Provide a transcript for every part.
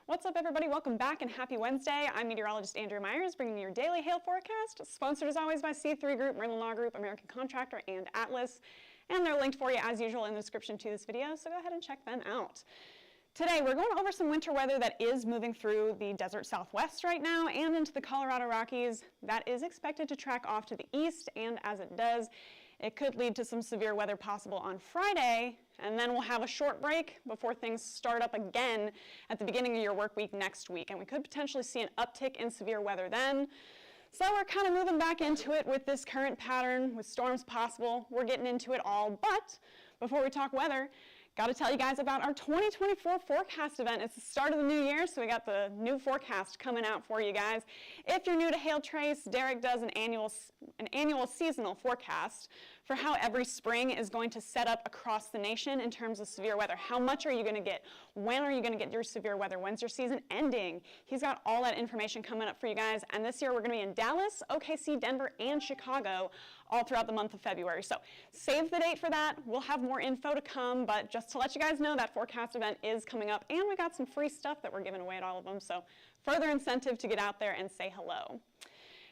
What's up, everybody? Welcome back and happy Wednesday. I'm meteorologist Andrea Myers, bringing you your daily hail forecast, sponsored as always by C3 Group, Merlin Law Group, American Contractor, and Atlas. And they're linked for you as usual in the description to this video, so go ahead and check them out. Today, we're going over some winter weather that is moving through the desert southwest right now and into the Colorado Rockies. That is expected to track off to the east, and as it does, it could lead to some severe weather possible on Friday, and then we'll have a short break before things start up again at the beginning of your work week next week, and we could potentially see an uptick in severe weather then. So we're kind of moving back into it with this current pattern, with storms possible. We're getting into it all, but before we talk weather, got to tell you guys about our 2024 forecast event. It's the start of the new year, so we got the new forecast coming out for you guys. If you're new to Hail Trace, Derek does an annual seasonal forecast for how every spring is going to set up across the nation in terms of severe weather. How much are you going to get? When are you going to get your severe weather? When's your season ending? He's got all that information coming up for you guys. And this year we're going to be in Dallas, OKC, Denver, and Chicago all throughout the month of February. So save the date for that. We'll have more info to come, but just to let you guys know, that forecast event is coming up, and we got some free stuff that we're giving away at all of them. So further incentive to get out there and say hello.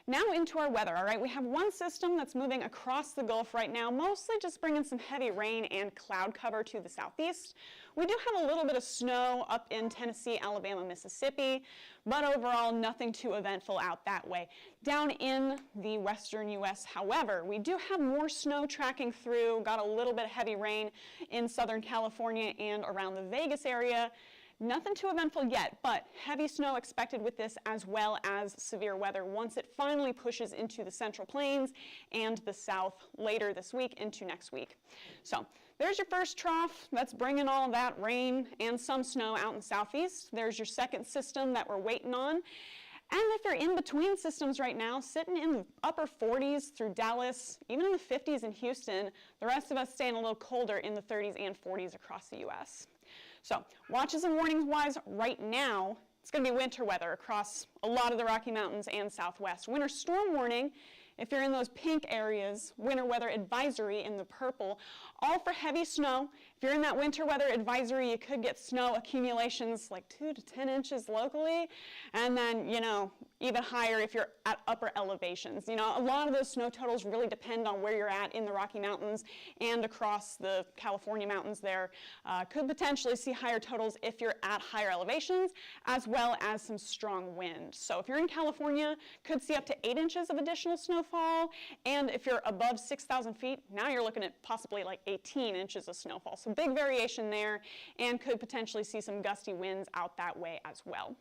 Now into our weather, all right? We have one system that's moving across the Gulf right now, mostly just bringing some heavy rain and cloud cover to the southeast. We do have a little bit of snow up in Tennessee, Alabama, Mississippi, but overall nothing too eventful out that way. Down in the western U.S., however, we do have more snow tracking through, got a little bit of heavy rain in Southern California and around the Vegas area. Nothing too eventful yet, but heavy snow expected with this, as well as severe weather once it finally pushes into the Central Plains and the South later this week into next week. So there's your first trough that's bringing all that rain and some snow out in the southeast. There's your second system that we're waiting on. And if you're in between systems right now, sitting in the upper 40s through Dallas, even in the 50s in Houston, the rest of us staying a little colder in the 30s and 40s across the U.S. So watches and warnings wise, right now, it's going to be winter weather across a lot of the Rocky Mountains and Southwest. Winter storm warning, if you're in those pink areas, winter weather advisory in the purple, all for heavy snow. If you're in that winter weather advisory, you could get snow accumulations like 2 to 10 inches locally, and then, even higher if you're at upper elevations. A lot of those snow totals really depend on where you're at in the Rocky Mountains and across the California mountains there. Could potentially see higher totals if you're at higher elevations, as well as some strong wind. So if you're in California, could see up to 8 inches of additional snowfall, and if you're above 6,000 feet, now you're looking at possibly like 18 inches of snowfall. So big variation there, and could potentially see some gusty winds out that way as well.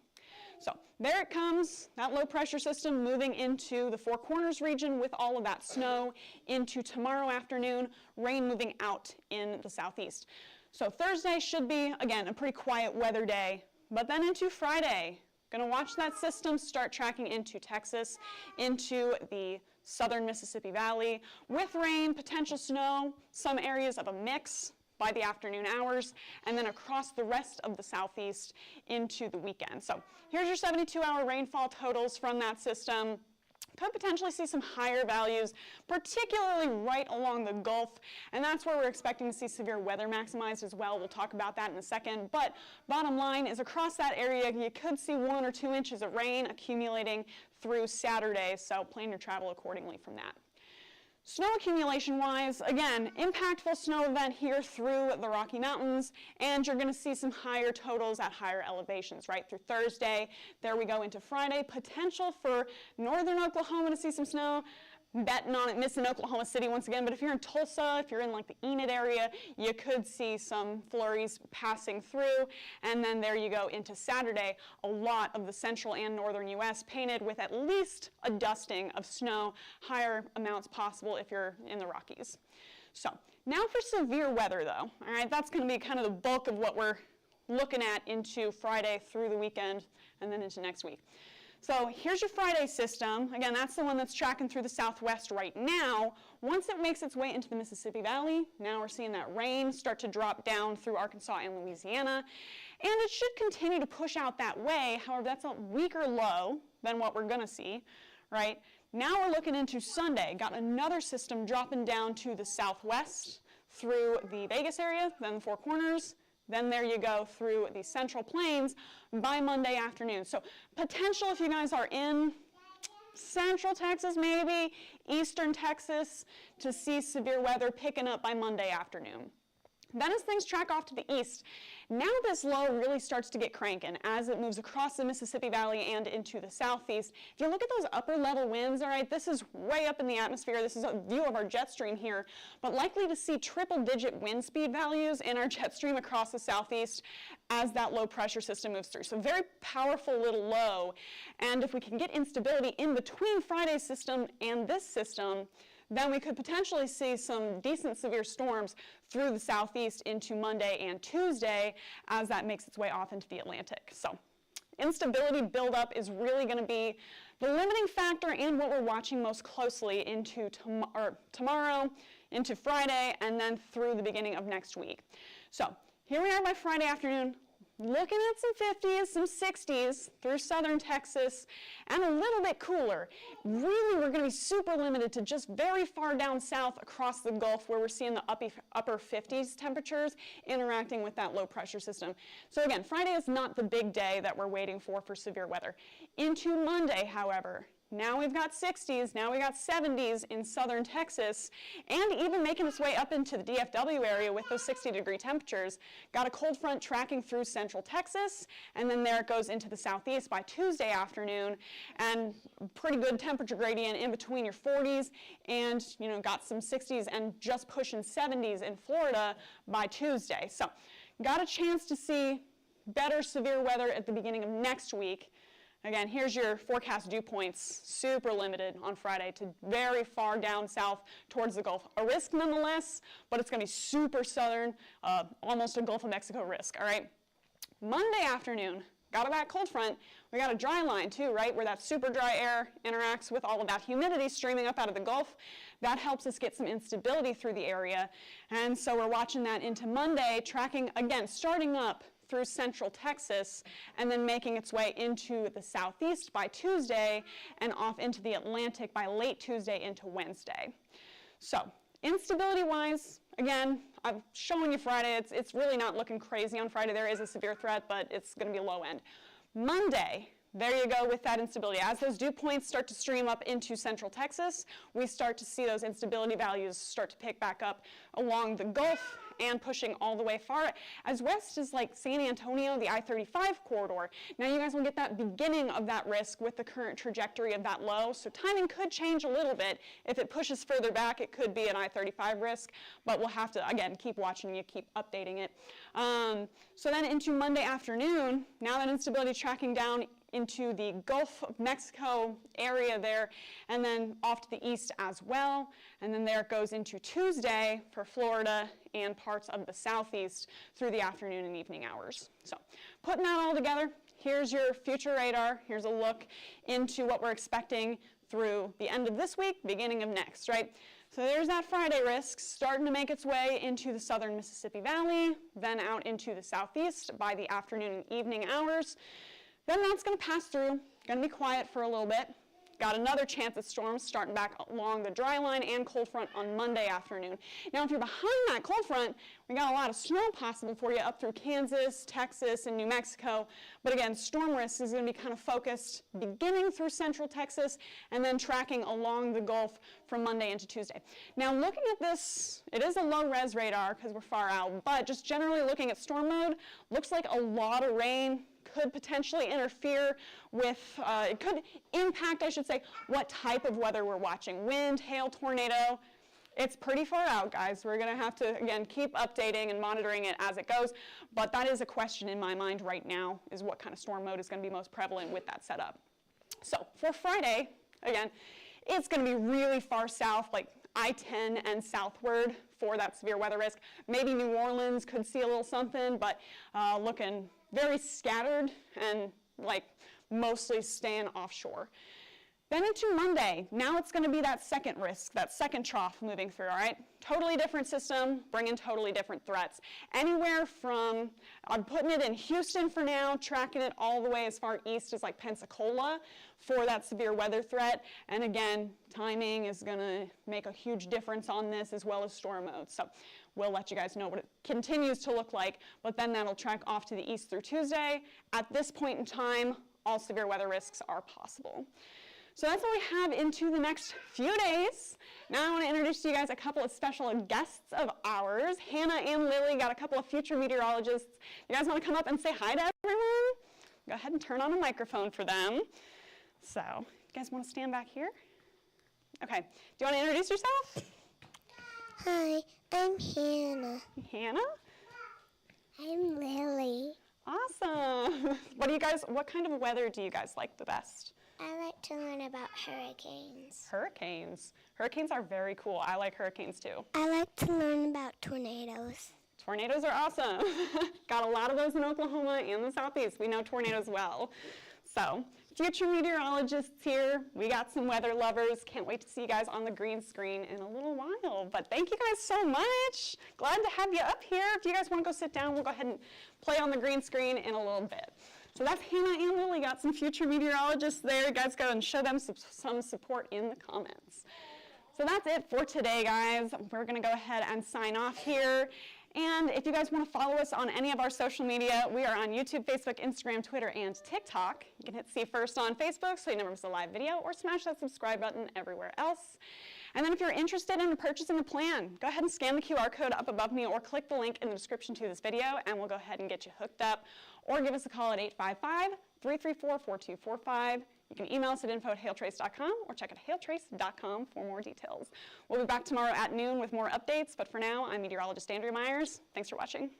So there it comes, that low pressure system moving into the Four Corners region with all of that snow into tomorrow afternoon, rain moving out in the southeast. So Thursday should be, again, a pretty quiet weather day, but then into Friday, gonna watch that system start tracking into Texas, into the southern Mississippi Valley with rain, potential snow, some areas of a mix by the afternoon hours, and then across the rest of the southeast into the weekend. So here's your 72-hour rainfall totals from that system. Could potentially see some higher values, particularly right along the Gulf, and that's where we're expecting to see severe weather maximized as well. We'll talk about that in a second, but bottom line is across that area, you could see 1 or 2 inches of rain accumulating through Saturday, so plan your travel accordingly from that. Snow accumulation-wise, again, impactful snow event here through the Rocky Mountains, and you're going to see some higher totals at higher elevations right through Thursday. There we go into Friday. Potential for northern Oklahoma to see some snow. Betting on it missing Oklahoma City once again, but if you're in Tulsa, if you're in like the Enid area, you could see some flurries passing through, and then there you go into Saturday. A lot of the central and northern U.S. painted with at least a dusting of snow, higher amounts possible if you're in the Rockies. So now for severe weather though, all right, that's going to be kind of the bulk of what we're looking at into Friday through the weekend and then into next week. So here's your Friday system. Again, that's the one that's tracking through the southwest right now. Once it makes its way into the Mississippi Valley, now we're seeing that rain start to drop down through Arkansas and Louisiana. And it should continue to push out that way. However, that's a weaker low than what we're going to see, right? Now we're looking into Sunday. Got another system dropping down to the southwest through the Vegas area, then the Four Corners. Then there you go through the Central Plains by Monday afternoon. So potential if you guys are in Central Texas, maybe Eastern Texas, to see severe weather picking up by Monday afternoon. Then as things track off to the east, now this low really starts to get cranking as it moves across the Mississippi Valley and into the southeast. If you look at those upper level winds, all right, this is way up in the atmosphere. This is a view of our jet stream here, but likely to see triple-digit wind speed values in our jet stream across the southeast as that low pressure system moves through. So very powerful little low. And if we can get instability in between Friday's system and this system, then we could potentially see some decent severe storms through the southeast into Monday and Tuesday as that makes its way off into the Atlantic. So instability buildup is really going to be the limiting factor and what we're watching most closely into tomorrow, into Friday, and then through the beginning of next week. So here we are by Friday afternoon, looking at some 50s, some 60s through southern Texas, and a little bit cooler. Really, we're going to be super limited to just very far down south across the Gulf where we're seeing the upper 50s temperatures interacting with that low pressure system. So again, Friday is not the big day that we're waiting for severe weather. Into Monday, however, now we've got 60s, now we got 70s in southern Texas, and even making its way up into the DFW area with those 60-degree temperatures. Got a cold front tracking through central Texas, and then there it goes into the southeast by Tuesday afternoon, and pretty good temperature gradient in between your 40s, and got some 60s and just pushing 70s in Florida by Tuesday. So got a chance to see better severe weather at the beginning of next week. Again, here's your forecast dew points, super limited on Friday to very far down south towards the Gulf. A risk nonetheless, but it's going to be super southern, almost a Gulf of Mexico risk, all right? Monday afternoon, got that cold front. We got a dry line too, right, where that super dry air interacts with all of that humidity streaming up out of the Gulf. That helps us get some instability through the area. And so we're watching that into Monday, tracking, again, starting up through central Texas and then making its way into the southeast by Tuesday and off into the Atlantic by late Tuesday into Wednesday. So instability-wise, again, I'm showing you Friday. It's really not looking crazy on Friday. There is a severe threat, but it's going to be low end. Monday, there you go with that instability. As those dew points start to stream up into central Texas, we start to see those instability values start to pick back up along the Gulf and pushing all the way far as west as like San Antonio, the I-35 corridor. Now you guys will get that beginning of that risk with the current trajectory of that low, so timing could change a little bit. If it pushes further back, it could be an I-35 risk, but we'll have to, again, keep watching you, keep updating it. So then into Monday afternoon, now that instability tracking down into the Gulf of Mexico area there, and then off to the east as well. And then there it goes into Tuesday for Florida and parts of the southeast through the afternoon and evening hours. So putting that all together, here's your future radar. Here's a look into what we're expecting through the end of this week, beginning of next, right? So there's that Friday risk starting to make its way into the southern Mississippi Valley, then out into the southeast by the afternoon and evening hours. Then that's going to pass through, going to be quiet for a little bit. Got another chance at storms starting back along the dry line and cold front on Monday afternoon. Now, if you're behind that cold front, we got a lot of snow possible for you up through Kansas, Texas, and New Mexico. But again, storm risk is going to be kind of focused beginning through central Texas and then tracking along the Gulf from Monday into Tuesday. Now, looking at this, it is a low-res radar because we're far out, but just generally looking at storm mode, looks like a lot of rain could potentially interfere with, it could impact, I should say, what type of weather we're watching. Wind, hail, tornado. It's pretty far out, guys. We're going to have to, again, keep updating and monitoring it as it goes. But that is a question in my mind right now, is what kind of storm mode is going to be most prevalent with that setup. So for Friday, again, it's going to be really far south, like I-10 and southward for that severe weather risk. Maybe New Orleans could see a little something, but looking very scattered and like mostly staying offshore. Then into Monday, now it's going to be that second risk, that second trough moving through, all right? Totally different system, bringing totally different threats. Anywhere from, I'm putting it in Houston for now, tracking it all the way as far east as like Pensacola for that severe weather threat. And again, timing is going to make a huge difference on this as well as storm mode. So we'll let you guys know what it continues to look like, but then that'll track off to the east through Tuesday. At this point in time, all severe weather risks are possible. So that's what we have into the next few days. Now I want to introduce to you guys a couple of special guests of ours. Hannah and Lily got a couple of future meteorologists. You guys want to come up and say hi to everyone? Go ahead and turn on a microphone for them. So, you guys want to stand back here? Okay, do you want to introduce yourself? Hi, I'm Hannah. Hannah? I'm Lily. Awesome. What kind of weather do you guys like the best? I like to learn about hurricanes. Hurricanes. Hurricanes are very cool. I like hurricanes too. I like to learn about tornadoes. Tornadoes are awesome. Got a lot of those in Oklahoma and the Southeast. We know tornadoes well. So, future meteorologists here. We got some weather lovers. Can't wait to see you guys on the green screen in a little while. But thank you guys so much. Glad to have you up here. If you guys want to go sit down, we'll go ahead and play on the green screen in a little bit. So that's Hannah and Lily. Got some future meteorologists there. You guys go and show them some support in the comments. So that's it for today, guys. We're going to go ahead and sign off here. And if you guys want to follow us on any of our social media, we are on YouTube, Facebook, Instagram, Twitter, and TikTok. You can hit see first on Facebook so you never miss a live video, or smash that subscribe button everywhere else. And then if you're interested in purchasing a plan, go ahead and scan the QR code up above me or click the link in the description to this video, and we'll go ahead and get you hooked up. Or give us a call at 855-334-4245. You can email us at info@hailtrace.com or check out hailtrace.com for more details. We'll be back tomorrow at noon with more updates, but for now, I'm meteorologist Andrea Myers. Thanks for watching.